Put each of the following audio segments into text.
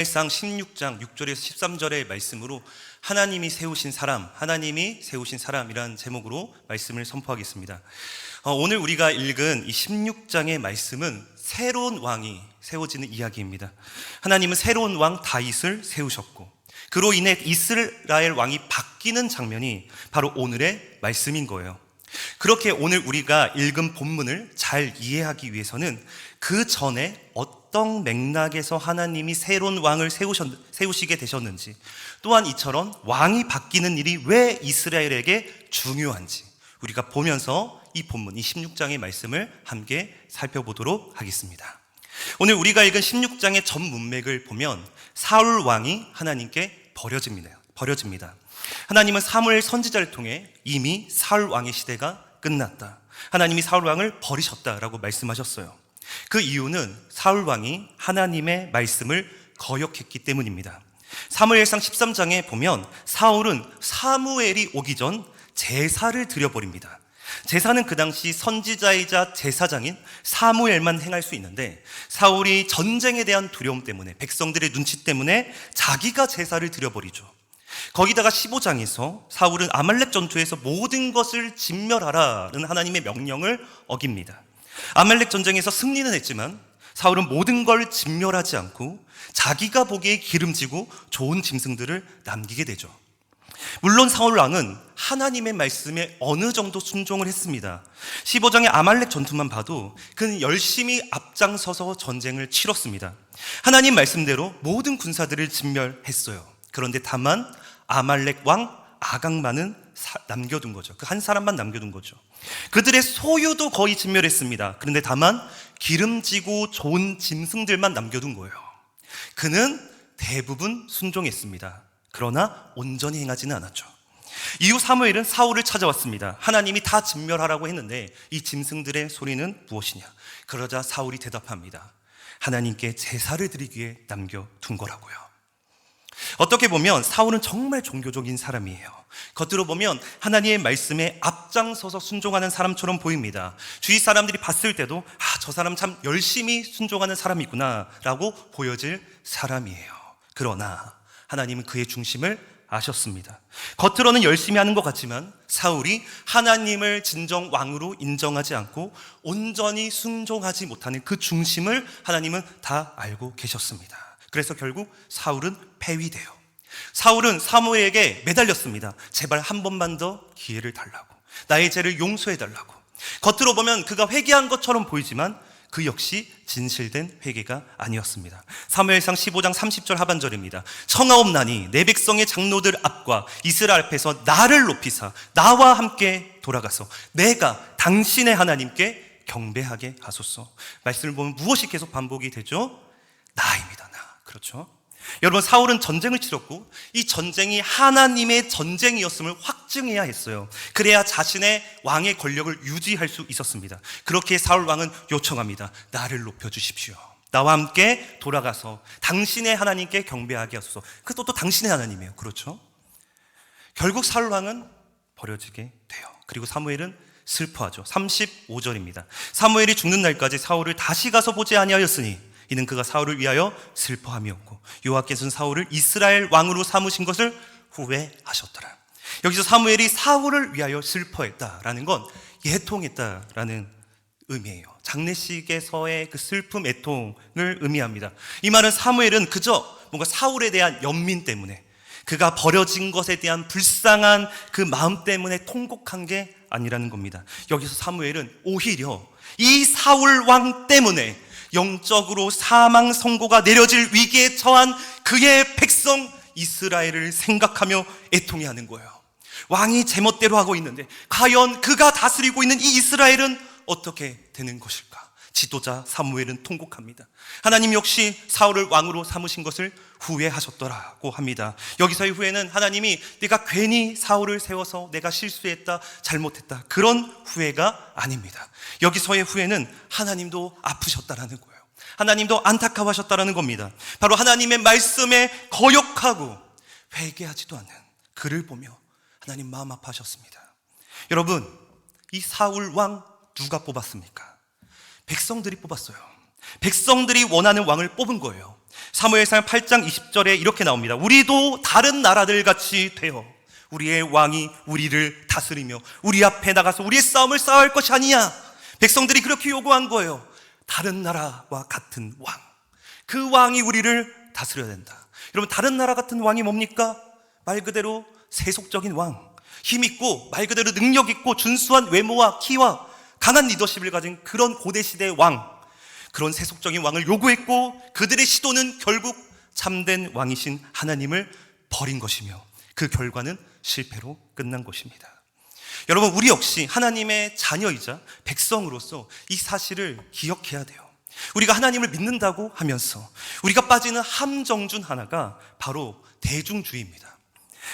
사무엘상 16장 6절에서 13절의 말씀으로 하나님이 세우신 사람이란 제목으로 말씀을 선포하겠습니다. 오늘 우리가 읽은 이 16장의 말씀은 새로운 왕이 세워지는 이야기입니다. 하나님은 새로운 왕 다윗을 세우셨고 그로 인해 이스라엘 왕이 바뀌는 장면이 바로 오늘의 말씀인 거예요. 그렇게 오늘 우리가 읽은 본문을 잘 이해하기 위해서는 그 전에 어떤 맥락에서 하나님이 새로운 왕을 세우시게 되셨는지, 또한 이처럼 왕이 바뀌는 일이 왜 이스라엘에게 중요한지 우리가 보면서 이 본문, 이 16장의 말씀을 함께 살펴보도록 하겠습니다. 오늘 우리가 읽은 16장의 전 문맥을 보면 사울 왕이 하나님께 버려집니다. 하나님은 사무엘 선지자를 통해 이미 사울 왕의 시대가 끝났다, 하나님이 사울 왕을 버리셨다라고 말씀하셨어요. 그 이유는 사울 왕이 하나님의 말씀을 거역했기 때문입니다. 사무엘상 13장에 보면 사울은 사무엘이 오기 전 제사를 드려버립니다. 제사는 그 당시 선지자이자 제사장인 사무엘만 행할 수 있는데, 사울이 전쟁에 대한 두려움 때문에, 백성들의 눈치 때문에 자기가 제사를 드려버리죠. 거기다가 15장에서 사울은 아말렉 전투에서 모든 것을 진멸하라는 하나님의 명령을 어깁니다. 아말렉 전쟁에서 승리는 했지만 사울은 모든 걸 진멸하지 않고 자기가 보기에 기름지고 좋은 짐승들을 남기게 되죠. 물론 사울 왕은 하나님의 말씀에 어느 정도 순종을 했습니다. 15장의 아말렉 전투만 봐도 그는 열심히 앞장서서 전쟁을 치렀습니다. 하나님 말씀대로 모든 군사들을 진멸했어요. 그런데 다만 아말렉 왕 아각만은 남겨둔 거죠. 그 한 사람만 남겨둔 거죠. 그들의 소유도 거의 진멸했습니다. 그런데 다만 기름지고 좋은 짐승들만 남겨둔 거예요. 그는 대부분 순종했습니다. 그러나 온전히 행하지는 않았죠. 이후 사무엘은 사울을 찾아왔습니다. 하나님이 다 진멸하라고 했는데 이 짐승들의 소리는 무엇이냐? 그러자 사울이 대답합니다. 하나님께 제사를 드리기 위해 남겨둔 거라고요. 어떻게 보면 사울은 정말 종교적인 사람이에요. 겉으로 보면 하나님의 말씀에 앞장서서 순종하는 사람처럼 보입니다. 주위 사람들이 봤을 때도 저 사람 참 열심히 순종하는 사람이구나 라고 보여질 사람이에요. 그러나 하나님은 그의 중심을 아셨습니다. 겉으로는 열심히 하는 것 같지만 사울이 하나님을 진정 왕으로 인정하지 않고 온전히 순종하지 못하는 그 중심을 하나님은 다 알고 계셨습니다. 그래서 결국 사울은 폐위돼요. 사울은 사무엘에게 매달렸습니다. 제발 한 번만 더 기회를 달라고, 나의 죄를 용서해 달라고. 겉으로 보면 그가 회개한 것처럼 보이지만 그 역시 진실된 회개가 아니었습니다. 사무엘상 15장 30절 하반절입니다. 청하옵나니 내 백성의 장로들 앞과 이스라엘 앞에서 나를 높이사 나와 함께 돌아가서 내가 당신의 하나님께 경배하게 하소서. 말씀을 보면 무엇이 계속 반복이 되죠? 나입니다. 나. 그렇죠? 여러분, 사울은 전쟁을 치렀고 이 전쟁이 하나님의 전쟁이었음을 확증해야 했어요. 그래야 자신의 왕의 권력을 유지할 수 있었습니다. 그렇게 사울 왕은 요청합니다. 나를 높여주십시오. 나와 함께 돌아가서 당신의 하나님께 경배하게 하소서. 그것도 또 당신의 하나님이에요. 그렇죠? 결국 사울 왕은 버려지게 돼요. 그리고 사무엘은 슬퍼하죠. 35절입니다. 사무엘이 죽는 날까지 사울을 다시 가서 보지 아니하였으니 이는 그가 사울을 위하여 슬퍼함이었고 여호와께서는 사울을 이스라엘 왕으로 삼으신 것을 후회하셨더라. 여기서 사무엘이 사울을 위하여 슬퍼했다라는 건 애통했다라는 의미예요. 장례식에서의 그 슬픔, 애통을 의미합니다. 이 말은 사무엘은 그저 뭔가 사울에 대한 연민 때문에, 그가 버려진 것에 대한 불쌍한 그 마음 때문에 통곡한 게 아니라는 겁니다. 여기서 사무엘은 오히려 이 사울 왕 때문에 영적으로 사망 선고가 내려질 위기에 처한 그의 백성 이스라엘을 생각하며 애통해하는 거예요. 왕이 제멋대로 하고 있는데 과연 그가 다스리고 있는 이 이스라엘은 어떻게 되는 것일까? 지도자 사무엘은 통곡합니다. 하나님 역시 사울을 왕으로 삼으신 것을 후회하셨더라고 합니다. 여기서의 후회는 하나님이 내가 괜히 사울을 세워서 내가 실수했다, 잘못했다, 그런 후회가 아닙니다. 여기서의 후회는 하나님도 아프셨다라는 거예요. 하나님도 안타까워하셨다라는 겁니다. 바로 하나님의 말씀에 거역하고 회개하지도 않는 그를 보며 하나님 마음 아파하셨습니다. 여러분, 이 사울 왕 누가 뽑았습니까? 백성들이 뽑았어요. 백성들이 원하는 왕을 뽑은 거예요. 사무엘상 8장 20절에 이렇게 나옵니다. 우리도 다른 나라들 같이 되어 우리의 왕이 우리를 다스리며 우리 앞에 나가서 우리의 싸움을 싸울 것이 아니냐. 백성들이 그렇게 요구한 거예요. 다른 나라와 같은 왕, 그 왕이 우리를 다스려야 된다. 여러분, 다른 나라 같은 왕이 뭡니까? 말 그대로 세속적인 왕, 힘있고 말 그대로 능력있고 준수한 외모와 키와 강한 리더십을 가진 그런 고대시대의 왕, 그런 세속적인 왕을 요구했고 그들의 시도는 결국 참된 왕이신 하나님을 버린 것이며 그 결과는 실패로 끝난 것입니다. 여러분, 우리 역시 하나님의 자녀이자 백성으로서 이 사실을 기억해야 돼요. 우리가 하나님을 믿는다고 하면서 우리가 빠지는 함정 중 하나가 바로 대중주의입니다.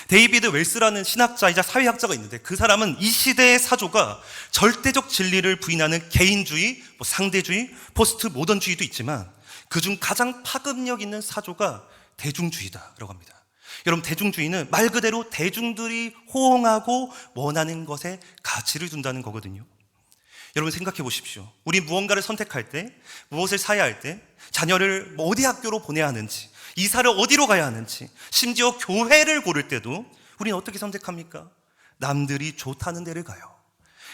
데이비드 웰스라는 신학자이자 사회학자가 있는데 그 사람은 이 시대의 사조가 절대적 진리를 부인하는 개인주의, 상대주의, 포스트 모던주의도 있지만 그중 가장 파급력 있는 사조가 대중주의다라고 합니다. 여러분, 대중주의는 말 그대로 대중들이 호응하고 원하는 것에 가치를 둔다는 거거든요. 여러분, 생각해 보십시오. 우리 무언가를 선택할 때, 무엇을 사야 할 때, 자녀를 어디 학교로 보내야 하는지, 이사를 어디로 가야 하는지, 심지어 교회를 고를 때도 우리는 어떻게 선택합니까? 남들이 좋다는 데를 가요.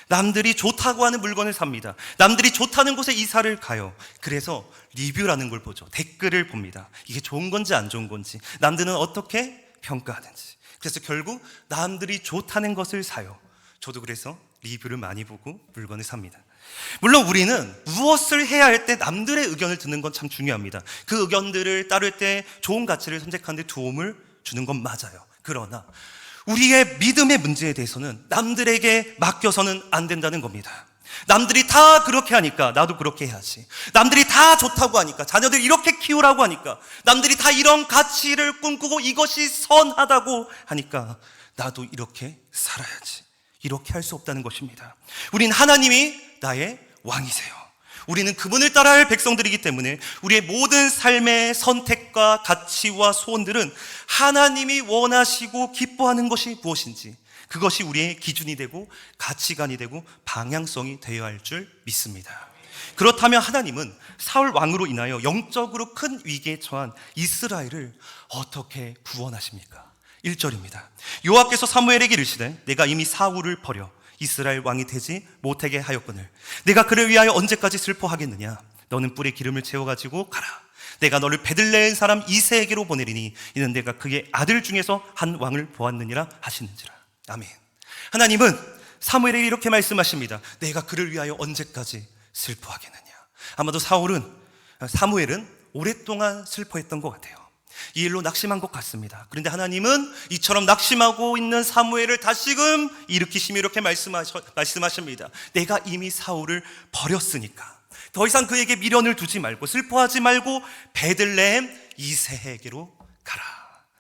남들이 좋다고 하는 물건을 삽니다. 남들이 좋다는 곳에 이사를 가요. 그래서 리뷰라는 걸 보죠. 댓글을 봅니다. 이게 좋은 건지 안 좋은 건지, 남들은 어떻게 평가하는지. 그래서 결국 남들이 좋다는 것을 사요. 저도 그래서 리뷰를 많이 보고 물건을 삽니다. 물론 우리는 무엇을 해야 할 때 남들의 의견을 듣는 건 참 중요합니다. 그 의견들을 따를 때 좋은 가치를 선택하는 데 도움을 주는 건 맞아요. 그러나 우리의 믿음의 문제에 대해서는 남들에게 맡겨서는 안 된다는 겁니다. 남들이 다 그렇게 하니까 나도 그렇게 해야지. 남들이 다 좋다고 하니까, 자녀들 이렇게 키우라고 하니까, 남들이 다 이런 가치를 꿈꾸고 이것이 선하다고 하니까 나도 이렇게 살아야지. 이렇게 할 수 없다는 것입니다. 우린 하나님이 나의 왕이세요. 우리는 그분을 따라야 할 백성들이기 때문에 우리의 모든 삶의 선택과 가치와 소원들은 하나님이 원하시고 기뻐하는 것이 무엇인지, 그것이 우리의 기준이 되고 가치관이 되고 방향성이 되어야 할 줄 믿습니다. 그렇다면 하나님은 사울 왕으로 인하여 영적으로 큰 위기에 처한 이스라엘을 어떻게 구원하십니까? 1절입니다. 여호와께서 사무엘에게 이르시되 내가 이미 사울을 버려 이스라엘 왕이 되지 못하게 하였거늘 내가 그를 위하여 언제까지 슬퍼하겠느냐. 너는 뿔에 기름을 채워가지고 가라. 내가 너를 베들레헴 사람 이새에게로 보내리니 이는 내가 그의 아들 중에서 한 왕을 보았느니라 하시는지라. 아멘. 하나님은 사무엘에게 이렇게 말씀하십니다. 내가 그를 위하여 언제까지 슬퍼하겠느냐. 아마도 사무엘은 오랫동안 슬퍼했던 것 같아요. 이 일로 낙심한 것 같습니다. 그런데 하나님은 이처럼 낙심하고 있는 사무엘을 다시금 일으키시며 이렇게 말씀하십니다. 내가 이미 사울을 버렸으니까 더 이상 그에게 미련을 두지 말고 슬퍼하지 말고 베들레헴 이새에게로 가라.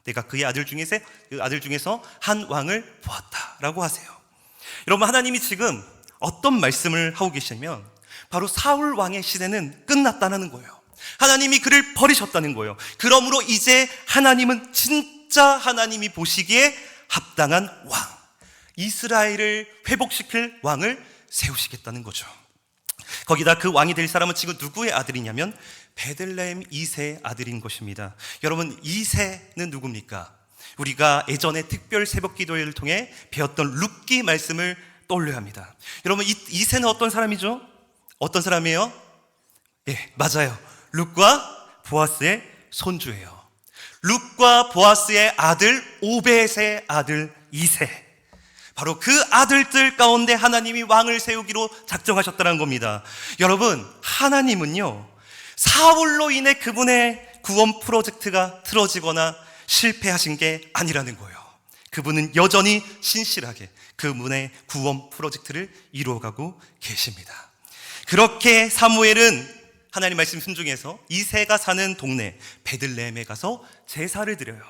내가 그의 아들 중에서 한 왕을 보았다라고 하세요. 여러분, 하나님이 지금 어떤 말씀을 하고 계시냐면 바로 사울 왕의 시대는 끝났다는 거예요. 하나님이 그를 버리셨다는 거예요. 그러므로 이제 하나님은 진짜 하나님이 보시기에 합당한 왕, 이스라엘을 회복시킬 왕을 세우시겠다는 거죠. 거기다 그 왕이 될 사람은 지금 누구의 아들이냐면 베들레헴 이새의 아들인 것입니다. 여러분, 이새는 누굽니까? 우리가 예전에 특별 새벽 기도회를 통해 배웠던 룻기 말씀을 떠올려야 합니다. 여러분, 이새는 어떤 사람이죠? 어떤 사람이에요? 예, 맞아요. 룻과 보아스의 손주예요. 룻과 보아스의 아들 오벳의 아들 이새, 바로 그 아들들 가운데 하나님이 왕을 세우기로 작정하셨다는 겁니다. 여러분, 하나님은요 사울로 인해 그분의 구원 프로젝트가 틀어지거나 실패하신 게 아니라는 거예요. 그분은 여전히 신실하게 그분의 구원 프로젝트를 이루어가고 계십니다. 그렇게 사무엘은 하나님 말씀 순종해서 이새가 사는 동네 베들레헴에 가서 제사를 드려요.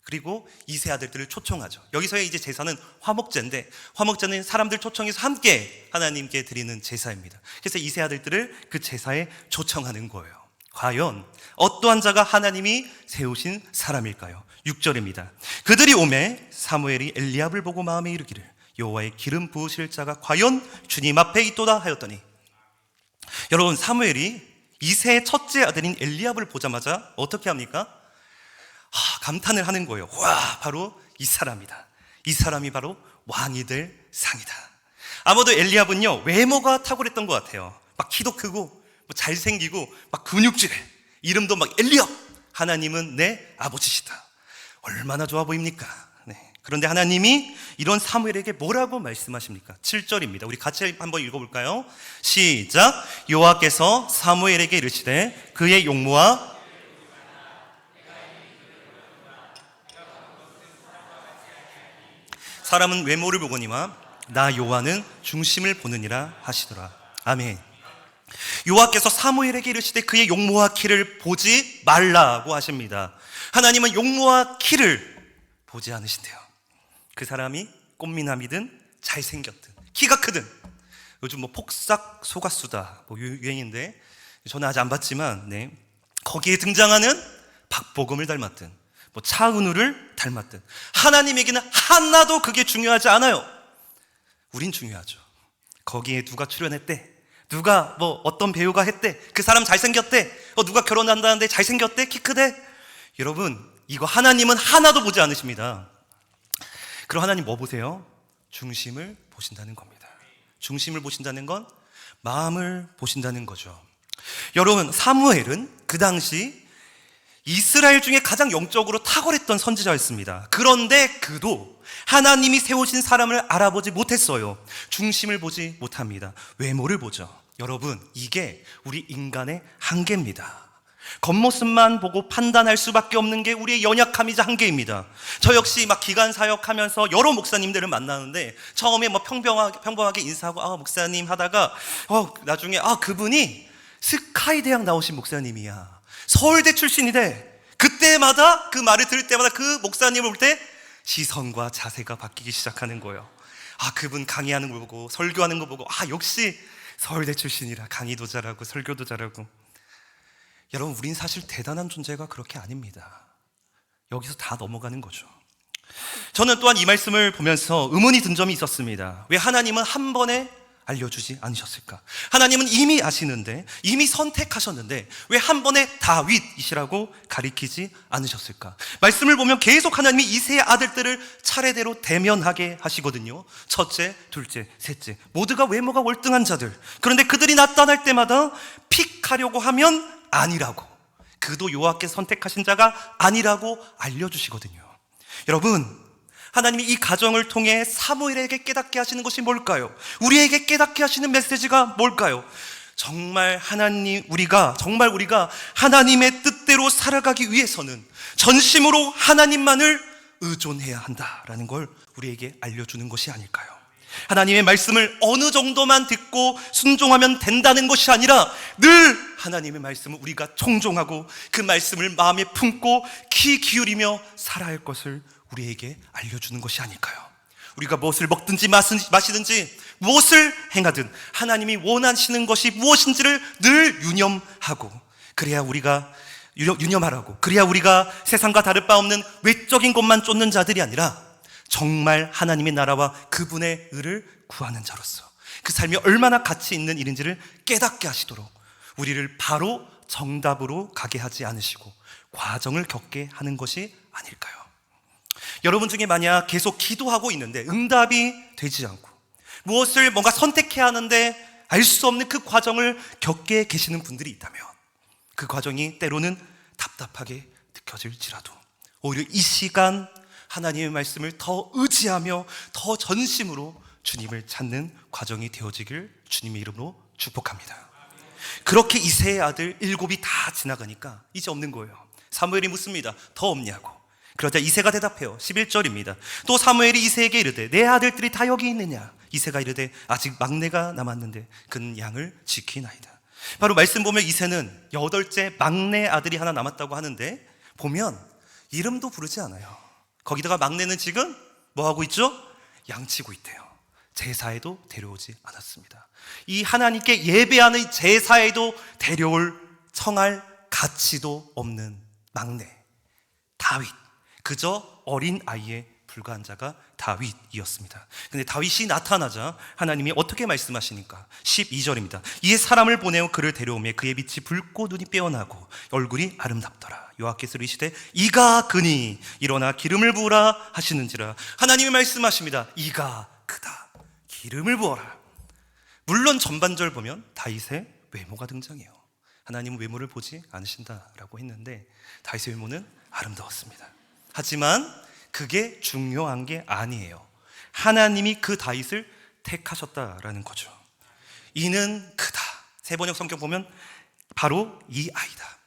그리고 이새 아들들을 초청하죠. 여기서의 이제 제사는 화목제인데, 화목제는 사람들 초청해서 함께 하나님께 드리는 제사입니다. 그래서 이새 아들들을 그 제사에 초청하는 거예요. 과연 어떠한 자가 하나님이 세우신 사람일까요? 6절입니다. 그들이 오매 사무엘이 엘리압을 보고 마음에 이르기를 여호와의 기름 부으실 자가 과연 주님 앞에 있도다 하였더니, 여러분, 사무엘이 이새의 첫째 아들인 엘리압을 보자마자 어떻게 합니까? 감탄을 하는 거예요. 와, 바로 이 사람이다. 이 사람이 바로 왕이 될 상이다. 아마도 엘리압은요, 외모가 탁월했던 것 같아요. 막 키도 크고 뭐 잘생기고 막 근육질해. 이름도 막 엘리압. 하나님은 내 아버지시다. 얼마나 좋아 보입니까? 네. 그런데 하나님이 이런 사무엘에게 뭐라고 말씀하십니까? 7절입니다. 우리 같이 한번 읽어볼까요? 시작. 여호와께서 사무엘에게 이르시되 그의 용모와 사람은 외모를 보거니와 나 여호와는 중심을 보느니라 하시더라. 아멘. 여호와께서 사무엘에게 이르시되 그의 용모와 키를 보지 말라고 하십니다. 하나님은 용모와 키를 보지 않으신대요. 그 사람이 꽃미남이든 잘생겼든 키가 크든. 요즘 뭐 폭삭 소가수다 뭐 유행인데 저는 아직 안 봤지만 거기에 등장하는 박보검을 닮았든 뭐 차은우를 닮았든 하나님에게는 하나도 그게 중요하지 않아요. 우린 중요하죠. 거기에 누가 출연했대, 누가 뭐 어떤 배우가 했대, 그 사람 잘생겼대, 누가 결혼한다는데 잘생겼대, 키 크대. 여러분, 이거 하나님은 하나도 보지 않으십니다. 그럼 하나님 뭐 보세요? 중심을 보신다는 겁니다. 중심을 보신다는 건 마음을 보신다는 거죠. 여러분, 사무엘은 그 당시 이스라엘 중에 가장 영적으로 탁월했던 선지자였습니다. 그런데 그도 하나님이 세우신 사람을 알아보지 못했어요. 중심을 보지 못합니다. 외모를 보죠. 여러분, 이게 우리 인간의 한계입니다. 겉모습만 보고 판단할 수밖에 없는 게 우리의 연약함이자 한계입니다. 저 역시 막 기간 사역하면서 여러 목사님들을 만나는데 처음에 뭐 평범하게 인사하고 목사님 하다가 나중에 그분이 스카이 대학 나오신 목사님이야. 서울대 출신이래. 그때마다 그 말을 들을 때마다 그 목사님을 볼 때 시선과 자세가 바뀌기 시작하는 거예요. 그분 강의하는 거 보고 설교하는 거 보고 역시 서울대 출신이라 강의도 잘하고 설교도 잘하고. 여러분, 우린 사실 대단한 존재가 그렇게 아닙니다. 여기서 다 넘어가는 거죠. 저는 또한 이 말씀을 보면서 의문이 든 점이 있었습니다. 왜 하나님은 한 번에 알려주지 않으셨을까? 하나님은 이미 아시는데, 이미 선택하셨는데 왜 한 번에 다윗이시라고 가리키지 않으셨을까? 말씀을 보면 계속 하나님이 이새의 아들들을 차례대로 대면하게 하시거든요. 첫째, 둘째, 셋째, 모두가 외모가 월등한 자들. 그런데 그들이 나타날 때마다 픽하려고 하면 아니라고, 그도 여호와께서 선택하신 자가 아니라고 알려주시거든요. 여러분, 하나님이 이 가정을 통해 사무엘에게 깨닫게 하시는 것이 뭘까요? 우리에게 깨닫게 하시는 메시지가 뭘까요? 정말 우리가 하나님의 뜻대로 살아가기 위해서는 전심으로 하나님만을 의존해야 한다라는 걸 우리에게 알려주는 것이 아닐까요? 하나님의 말씀을 어느 정도만 듣고 순종하면 된다는 것이 아니라 늘 하나님의 말씀을 우리가 청종하고 그 말씀을 마음에 품고 귀 기울이며 살아야 할 것을 우리에게 알려주는 것이 아닐까요? 우리가 무엇을 먹든지 마시든지 무엇을 행하든 하나님이 원하시는 것이 무엇인지를 늘 유념하고, 그래야 우리가 세상과 다를 바 없는 외적인 것만 쫓는 자들이 아니라 정말 하나님의 나라와 그분의 의를 구하는 자로서 그 삶이 얼마나 가치 있는 일인지를 깨닫게 하시도록 우리를 바로 정답으로 가게 하지 않으시고 과정을 겪게 하는 것이 아닐까요? 여러분 중에 만약 계속 기도하고 있는데 응답이 되지 않고 무엇을 뭔가 선택해야 하는데 알 수 없는 그 과정을 겪게 계시는 분들이 있다면, 그 과정이 때로는 답답하게 느껴질지라도 오히려 이 시간 하나님의 말씀을 더 의지하며 더 전심으로 주님을 찾는 과정이 되어지길 주님의 이름으로 축복합니다. 그렇게 이새의 아들 7이 다 지나가니까 이제 없는 거예요. 사무엘이 묻습니다. 더 없냐고. 그러자 이새가 대답해요. 11절입니다. 또 사무엘이 이새에게 이르되 내 아들들이 다 여기 있느냐? 이새가 이르되 아직 막내가 남았는데 그는 양을 지키나이다. 바로 말씀 보면 이새는 8째 막내 아들이 하나 남았다고 하는데 보면 이름도 부르지 않아요. 거기다가 막내는 지금 뭐하고 있죠? 양치고 있대요. 제사에도 데려오지 않았습니다. 이 하나님께 예배하는 제사에도 데려올 청할 가치도 없는 막내 다윗, 그저 어린 아이에 불과한 자가 다윗이었습니다. 근데 다윗이 나타나자 하나님이 어떻게 말씀하시니까 12절입니다. 이에 사람을 보내어 그를 데려오매 그의 빛이 붉고 눈이 빼어나고 얼굴이 아름답더라. 여호와께서 이르시되 이가 그니 일어나 기름을 부으라 하시는지라. 하나님이 말씀하십니다. 이가 그다. 기름을 부어라. 물론 전반절 보면 다윗의 외모가 등장해요. 하나님은 외모를 보지 않으신다라고 했는데 다윗의 외모는 아름다웠습니다. 하지만 그게 중요한 게 아니에요. 하나님이 그 다윗을 택하셨다라는 거죠. 이는 크다. 세번역 성경 보면 바로 이 아이다.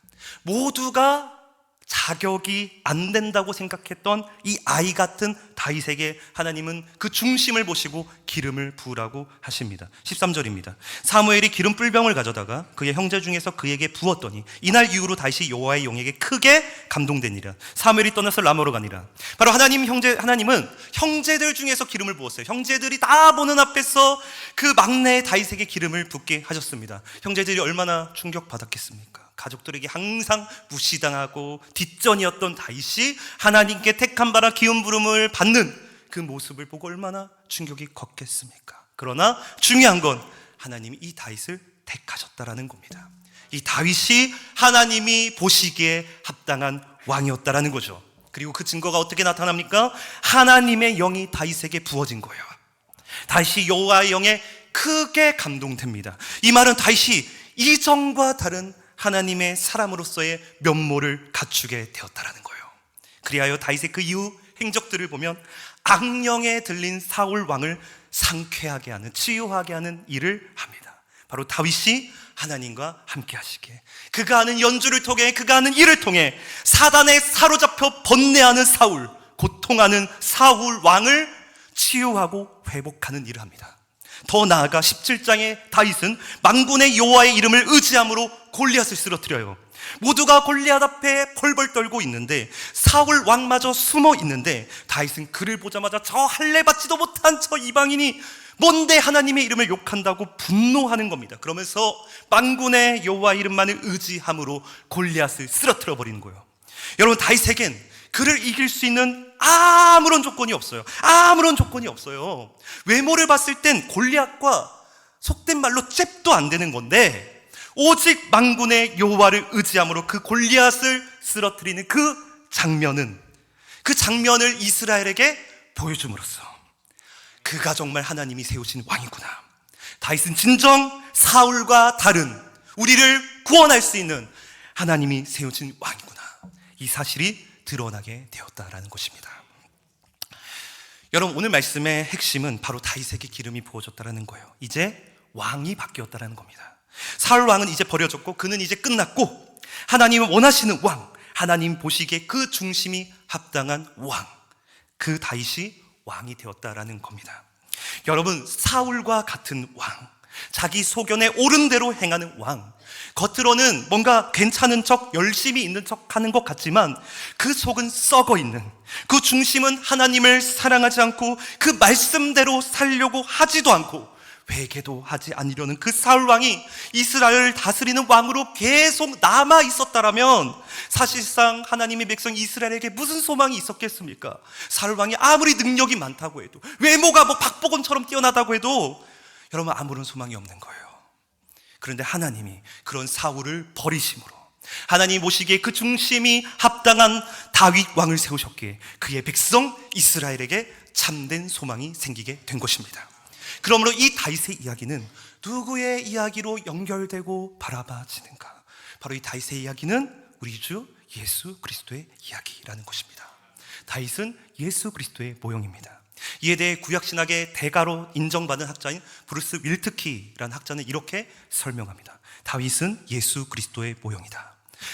모두가 자격이 안 된다고 생각했던 이 아이 같은 다윗에게 하나님은 그 중심을 보시고 기름을 부으라고 하십니다. 13절입니다. 사무엘이 기름 뿔병을 가져다가 그의 형제 중에서 그에게 부었더니 이날 이후로 다윗이 여호와의 영에게 크게 감동되니라. 사무엘이 떠나서 라마로 가니라. 바로 하나님은 형제들 중에서 기름을 부었어요. 형제들이 다 보는 앞에서 그 막내 다윗에게 기름을 붓게 하셨습니다. 형제들이 얼마나 충격받았겠습니까? 가족들에게 항상 무시당하고 뒷전이었던 다윗이 하나님께 택한 바라 기름 부름을 받는 그 모습을 보고 얼마나 충격이 컸겠습니까? 그러나 중요한 건 하나님이 이 다윗을 택하셨다라는 겁니다. 이 다윗이 하나님이 보시기에 합당한 왕이었다라는 거죠. 그리고 그 증거가 어떻게 나타납니까? 하나님의 영이 다윗에게 부어진 거예요. 다윗이 여호와의 영에 크게 감동됩니다. 이 말은 다윗이 이전과 다른 하나님의 사람으로서의 면모를 갖추게 되었다라는 거예요. 그리하여 다윗의 그 이후 행적들을 보면 악령에 들린 사울 왕을 상쾌하게 하는, 치유하게 하는 일을 합니다. 바로 다윗이 하나님과 함께 하시기에 그가 하는 연주를 통해, 그가 하는 일을 통해 사단에 사로잡혀 번뇌하는 사울, 고통하는 사울 왕을 치유하고 회복하는 일을 합니다. 더 나아가 17장의 다윗은 만군의 여호와의 이름을 의지함으로 골리앗을 쓰러뜨려요. 모두가 골리앗 앞에 벌벌 떨고 있는데 사울 왕마저 숨어 있는데 다윗은 그를 보자마자 저 할례 받지도 못한 저 이방인이 뭔데 하나님의 이름을 욕한다고 분노하는 겁니다. 그러면서 만군의 여호와 이름만을 의지함으로 골리앗을 쓰러뜨려 버리는 거예요. 여러분, 다윗에겐 그를 이길 수 있는 아무런 조건이 없어요. 아무런 조건이 없어요. 외모를 봤을 땐 골리앗과 속된 말로 잽도 안 되는 건데 오직 만군의 여호와를 의지함으로 그 골리앗을 쓰러뜨리는 그 장면을 이스라엘에게 보여줌으로써 그가 정말 하나님이 세우신 왕이구나. 다윗은 진정 사울과 다른 우리를 구원할 수 있는 하나님이 세우신 왕이구나. 이 사실이 드러나게 되었다라는 것입니다. 여러분, 오늘 말씀의 핵심은 바로 다윗에게 기름이 부어졌다라는 거예요. 이제 왕이 바뀌었다라는 겁니다. 사울 왕은 이제 버려졌고 그는 이제 끝났고 하나님은 원하시는 왕, 하나님 보시기에 그 중심이 합당한 왕, 그 다윗이 왕이 되었다라는 겁니다. 여러분, 사울과 같은 왕, 자기 소견에 옳은 대로 행하는 왕, 겉으로는 뭔가 괜찮은 척, 열심히 있는 척 하는 것 같지만 그 속은 썩어 있는, 그 중심은 하나님을 사랑하지 않고 그 말씀대로 살려고 하지도 않고 회개도 하지 않으려는 그 사울 왕이 이스라엘을 다스리는 왕으로 계속 남아 있었다라면 사실상 하나님의 백성 이스라엘에게 무슨 소망이 있었겠습니까? 사울 왕이 아무리 능력이 많다고 해도, 외모가 뭐 박보검처럼 뛰어나다고 해도 여러분 아무런 소망이 없는 거예요. 그런데 하나님이 그런 사울을 버리심으로 하나님 보시기에 그 중심이 합당한 다윗 왕을 세우셨기에 그의 백성 이스라엘에게 참된 소망이 생기게 된 것입니다. 그러므로 이 다윗의 이야기는 누구의 이야기로 연결되고 바라봐지는가? 바로 이 다윗의 이야기는 우리 주 예수 그리스도의 이야기라는 것입니다. 다윗은 예수 그리스도의 모형입니다. 이에 대해 구약신학의 대가로 인정받은 학자인 브루스 윌트키라는 학자는 이렇게 설명합니다. 다윗은 예수 그리스도의 모형이다.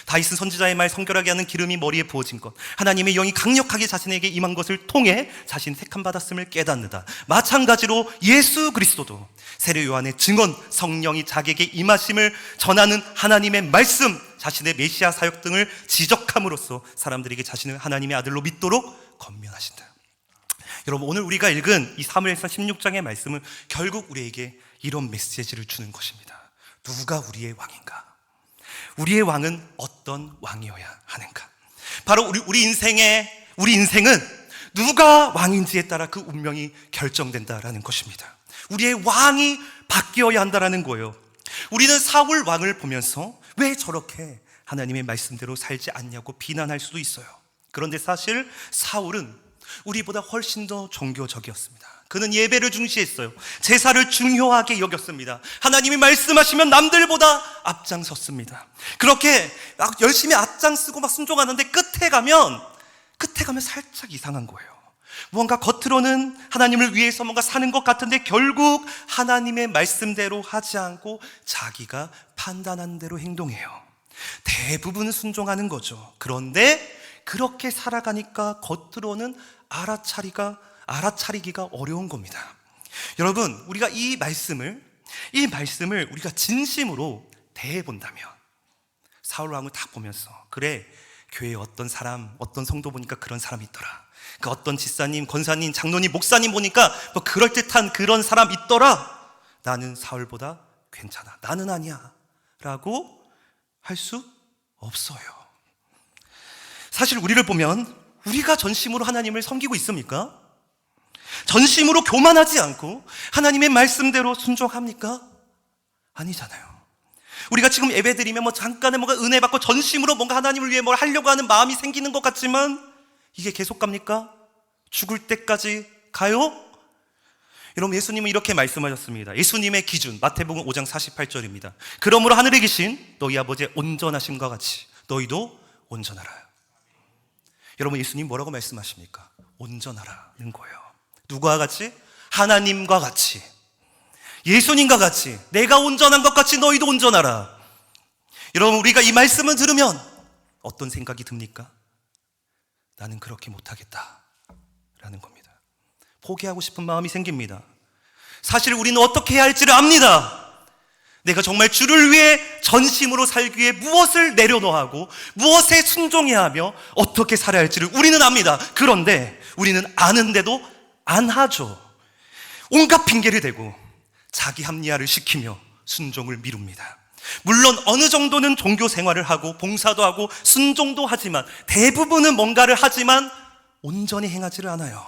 다윗은 선지자의 말 성결하게 하는 기름이 머리에 부어진 것, 하나님의 영이 강력하게 자신에게 임한 것을 통해 자신 택함 받았음을 깨닫는다. 마찬가지로 예수 그리스도도 세례 요한의 증언, 성령이 자기에게 임하심을 전하는 하나님의 말씀, 자신의 메시아 사역 등을 지적함으로써 사람들에게 자신을 하나님의 아들로 믿도록 권면하신다. 여러분, 오늘 우리가 읽은 이 사무엘상 16장의 말씀은 결국 우리에게 이런 메시지를 주는 것입니다. 누가 우리의 왕인가? 우리의 왕은 어떤 왕이어야 하는가? 바로 우리 인생은 누가 왕인지에 따라 그 운명이 결정된다라는 것입니다. 우리의 왕이 바뀌어야 한다라는 거예요. 우리는 사울 왕을 보면서 왜 저렇게 하나님의 말씀대로 살지 않냐고 비난할 수도 있어요. 그런데 사실 사울은 우리보다 훨씬 더 종교적이었습니다. 그는 예배를 중시했어요. 제사를 중요하게 여겼습니다. 하나님이 말씀하시면 남들보다 앞장섰습니다. 그렇게 막 열심히 앞장서고 막 순종하는데 끝에 가면 살짝 이상한 거예요. 뭔가 겉으로는 하나님을 위해서 뭔가 사는 것 같은데 결국 하나님의 말씀대로 하지 않고 자기가 판단한 대로 행동해요. 대부분 순종하는 거죠. 그런데 그렇게 살아가니까 겉으로는 알아차리기가 어려운 겁니다. 여러분, 우리가 이 말씀을 우리가 진심으로 대해본다면, 사울 왕을 딱 보면서, 그래, 교회에 어떤 성도 보니까 그런 사람이 있더라. 그 어떤 집사님, 권사님, 장로님, 목사님 보니까 뭐 그럴듯한 그런 사람 있더라. 나는 사울보다 괜찮아. 나는 아니야. 라고 할 수 없어요. 사실 우리를 보면 우리가 전심으로 하나님을 섬기고 있습니까? 전심으로 교만하지 않고 하나님의 말씀대로 순종합니까? 아니잖아요. 우리가 지금 예배드리면 뭐 잠깐의 뭔가 은혜 받고 전심으로 뭔가 하나님을 위해 뭘 하려고 하는 마음이 생기는 것 같지만 이게 계속 갑니까? 죽을 때까지 가요? 여러분, 예수님은 이렇게 말씀하셨습니다. 예수님의 기준, 마태복음 5장 48절입니다. 그러므로 하늘에 계신 너희 아버지의 온전하심과 같이 너희도 온전하라. 여러분, 예수님 뭐라고 말씀하십니까? 온전하라는 거예요. 누구와 같이? 하나님과 같이, 예수님과 같이, 내가 온전한 것 같이 너희도 온전하라. 여러분, 우리가 이 말씀을 들으면 어떤 생각이 듭니까? 나는 그렇게 못하겠다 라는 겁니다. 포기하고 싶은 마음이 생깁니다. 사실 우리는 어떻게 해야 할지를 압니다. 내가 정말 주를 위해 전심으로 살기 위해 무엇을 내려놓아야 하고 무엇에 순종해야 하며 어떻게 살아야 할지를 우리는 압니다. 그런데 우리는 아는데도 안 하죠. 온갖 핑계를 대고 자기 합리화를 시키며 순종을 미룹니다. 물론 어느 정도는 종교 생활을 하고 봉사도 하고 순종도 하지만 대부분은 뭔가를 하지만 온전히 행하지를 않아요.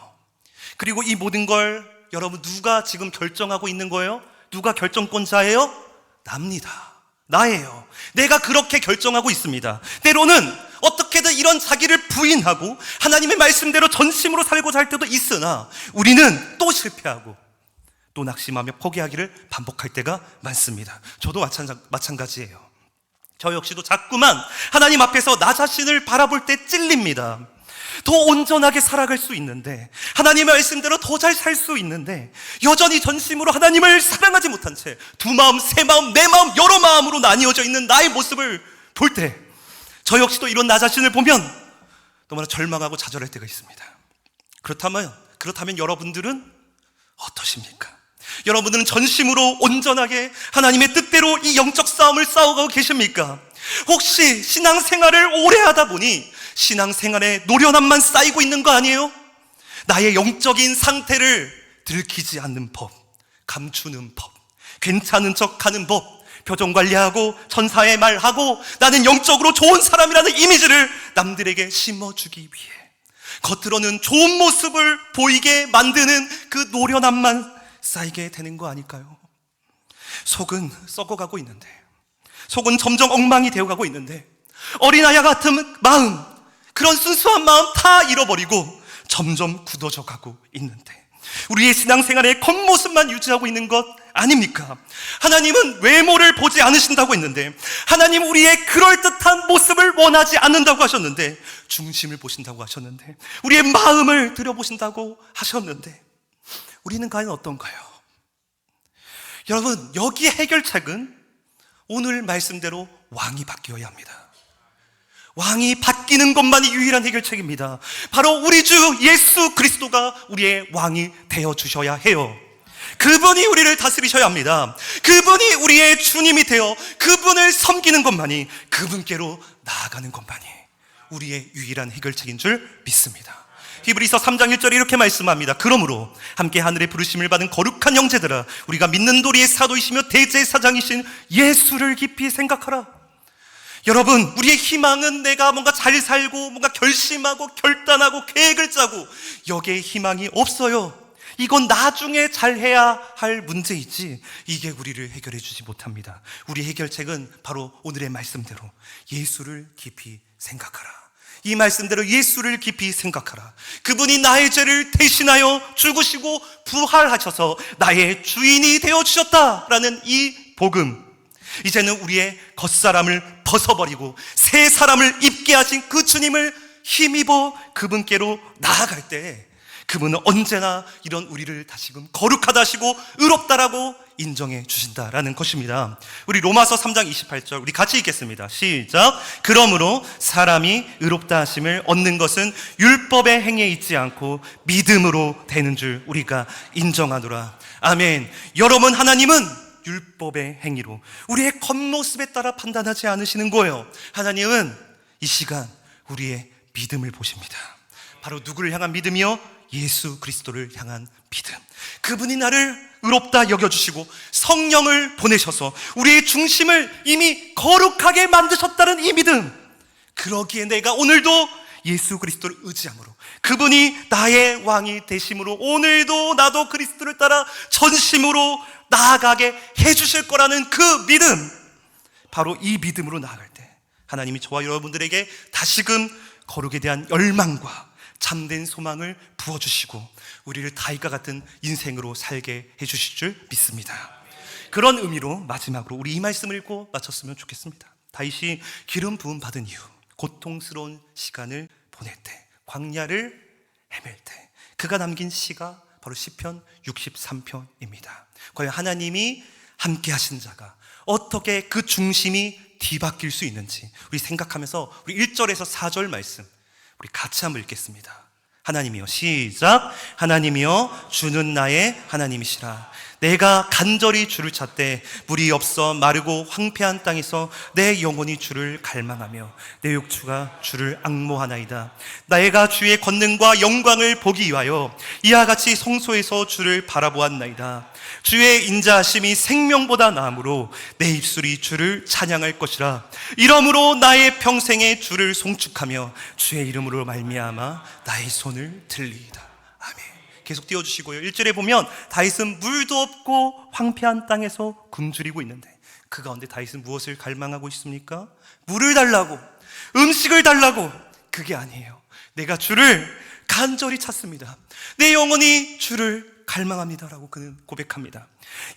그리고 이 모든 걸 여러분 누가 지금 결정하고 있는 거예요? 누가 결정권자예요? 납니다. 나예요. 내가 그렇게 결정하고 있습니다. 때로는 어떻게든 이런 자기를 부인하고 하나님의 말씀대로 전심으로 살고자 할 때도 있으나 우리는 또 실패하고 또 낙심하며 포기하기를 반복할 때가 많습니다. 저도 마찬가지예요. 저 역시도 자꾸만 하나님 앞에서 나 자신을 바라볼 때 찔립니다. 더 온전하게 살아갈 수 있는데, 하나님의 말씀대로 더 잘 살 수 있는데 여전히 전심으로 하나님을 사랑하지 못한 채 두 마음, 세 마음, 네 마음, 여러 마음으로 나뉘어져 있는 나의 모습을 볼 때 저 역시도 이런 나 자신을 보면 너무나 절망하고 좌절할 때가 있습니다. 그렇다면 여러분들은 어떠십니까? 여러분들은 전심으로 온전하게 하나님의 뜻대로 이 영적 싸움을 싸워가고 계십니까? 혹시 신앙생활을 오래 하다 보니 신앙생활에 노련함만 쌓이고 있는 거 아니에요? 나의 영적인 상태를 들키지 않는 법, 감추는 법, 괜찮은 척하는 법, 표정 관리하고 천사의 말하고 나는 영적으로 좋은 사람이라는 이미지를 남들에게 심어주기 위해 겉으로는 좋은 모습을 보이게 만드는 그 노련함만 쌓이게 되는 거 아닐까요? 속은 썩어가고 있는데, 속은 점점 엉망이 되어가고 있는데 어린아이 같은 마음, 그런 순수한 마음 다 잃어버리고 점점 굳어져 가고 있는데 우리의 신앙생활의 겉모습만 유지하고 있는 것 아닙니까? 하나님은 외모를 보지 않으신다고 했는데, 하나님 우리의 그럴듯한 모습을 원하지 않는다고 하셨는데, 중심을 보신다고 하셨는데, 우리의 마음을 들여보신다고 하셨는데 우리는 과연 어떤가요? 여러분, 여기에 해결책은 오늘 말씀대로 왕이 바뀌어야 합니다. 왕이 바뀌는 것만이 유일한 해결책입니다. 바로 우리 주 예수 그리스도가 우리의 왕이 되어주셔야 해요. 그분이 우리를 다스리셔야 합니다. 그분이 우리의 주님이 되어 그분을 섬기는 것만이, 그분께로 나아가는 것만이 우리의 유일한 해결책인 줄 믿습니다. 히브리서 3장 1절에 이렇게 말씀합니다. 그러므로 함께 하늘의 부르심을 받은 거룩한 형제들아, 우리가 믿는 도리의 사도이시며 대제사장이신 예수를 깊이 생각하라. 여러분, 우리의 희망은 내가 뭔가 잘 살고 뭔가 결심하고 결단하고 계획을 짜고 여기에 희망이 없어요. 이건 나중에 잘해야 할 문제이지 이게 우리를 해결해 주지 못합니다. 우리 해결책은 바로 오늘의 말씀대로 예수를 깊이 생각하라. 이 말씀대로 예수를 깊이 생각하라. 그분이 나의 죄를 대신하여 죽으시고 부활하셔서 나의 주인이 되어주셨다라는 이 복음, 이제는 우리의 겉사람을 벗어버리고 새 사람을 입게 하신 그 주님을 힘입어 그분께로 나아갈 때 그분은 언제나 이런 우리를 다시금 거룩하다 하시고 의롭다라고 인정해 주신다라는 것입니다. 우리 로마서 3장 28절 우리 같이 읽겠습니다. 시작. 그러므로 사람이 의롭다 하심을 얻는 것은 율법의 행위에 있지 않고 믿음으로 되는 줄 우리가 인정하노라. 아멘. 여러분, 하나님은 율법의 행위로 우리의 겉모습에 따라 판단하지 않으시는 거예요. 하나님은 이 시간 우리의 믿음을 보십니다. 바로 누구를 향한 믿음이요? 예수 그리스도를 향한 믿음. 그분이 나를 의롭다 여겨주시고 성령을 보내셔서 우리의 중심을 이미 거룩하게 만드셨다는 이 믿음, 그러기에 내가 오늘도 예수 그리스도를 의지함으로 그분이 나의 왕이 되심으로 오늘도 나도 그리스도를 따라 전심으로 나아가게 해주실 거라는 그 믿음, 바로 이 믿음으로 나아갈 때 하나님이 저와 여러분들에게 다시금 거룩에 대한 열망과 참된 소망을 부어주시고 우리를 다윗과 같은 인생으로 살게 해주실 줄 믿습니다. 그런 의미로 마지막으로 우리 이 말씀을 읽고 마쳤으면 좋겠습니다. 다윗이 기름 부음 받은 이후 고통스러운 시간을 보낼 때, 광야를 헤맬 때 그가 남긴 시가 바로 시편 63편입니다. 과연 하나님이 함께 하신 자가 어떻게 그 중심이 뒤바뀔 수 있는지 우리 생각하면서 우리 1절에서 4절 말씀 우리 같이 한번 읽겠습니다. 하나님이여, 시작. 하나님이여, 주는 나의 하나님이시라. 내가 간절히 주를 찾되 물이 없어 마르고 황폐한 땅에서 내 영혼이 주를 갈망하며 내 육추가 주를 앙모하나이다. 내가 주의 권능과 영광을 보기 위하여 이와 같이 성소에서 주를 바라보았나이다. 주의 인자하심이 생명보다 나음으로 내 입술이 주를 찬양할 것이라. 이러므로 나의 평생에 주를 송축하며 주의 이름으로 말미암아 나의 손을 들리이다. 아멘. 계속 띄워주시고요. 1절에 보면 다윗은 물도 없고 황폐한 땅에서 굶주리고 있는데 그 가운데 다윗은 무엇을 갈망하고 있습니까? 물을 달라고, 음식을 달라고. 그게 아니에요. 내가 주를 간절히 찾습니다. 내 영혼이 주를 갈망합니다라고 그는 고백합니다.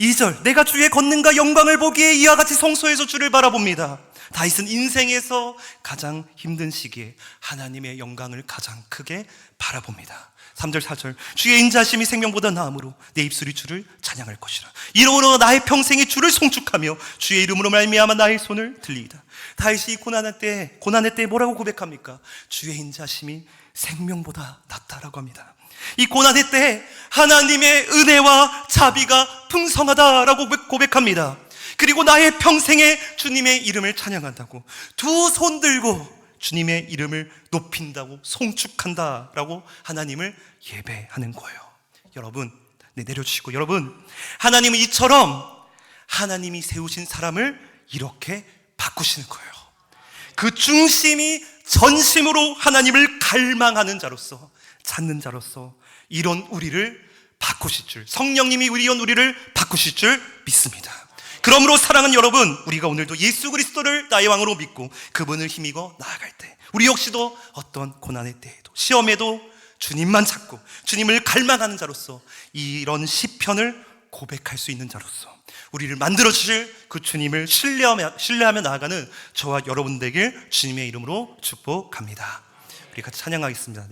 2절, 내가 주의 권능과 영광을 보기에 이와 같이 성소에서 주를 바라봅니다. 다윗은 인생에서 가장 힘든 시기에 하나님의 영광을 가장 크게 바라봅니다. 3절, 4절, 주의 인자심이 생명보다 나음으로 내 입술이 주를 찬양할 것이라. 이러므로 나의 평생이 주를 송축하며 주의 이름으로 말미암아 나의 손을 들리이다. 다윗이 고난의 때 뭐라고 고백합니까? 주의 인자심이 생명보다 낫다라고 합니다. 이 고난의 때 하나님의 은혜와 자비가 풍성하다라고 고백합니다. 그리고 나의 평생에 주님의 이름을 찬양한다고, 두 손 들고 주님의 이름을 높인다고, 송축한다라고 하나님을 예배하는 거예요. 여러분, 내려주시고, 여러분, 하나님은 이처럼 하나님이 세우신 사람을 이렇게 바꾸시는 거예요. 그 중심이 전심으로 하나님을 갈망하는 자로서, 찾는 자로서 이런 우리를 바꾸실 줄, 성령님이 이런 우리를 바꾸실 줄 믿습니다. 그러므로 사랑하는 여러분, 우리가 오늘도 예수 그리스도를 나의 왕으로 믿고 그분을 힘입어 나아갈 때 우리 역시도 어떤 고난의 때에도 시험에도 주님만 찾고 주님을 갈망하는 자로서 이런 시편을 고백할 수 있는 자로서 우리를 만들어주실 그 주님을 신뢰하며 나아가는 저와 여러분 되길 주님의 이름으로 축복합니다. 우리 같이 찬양하겠습니다.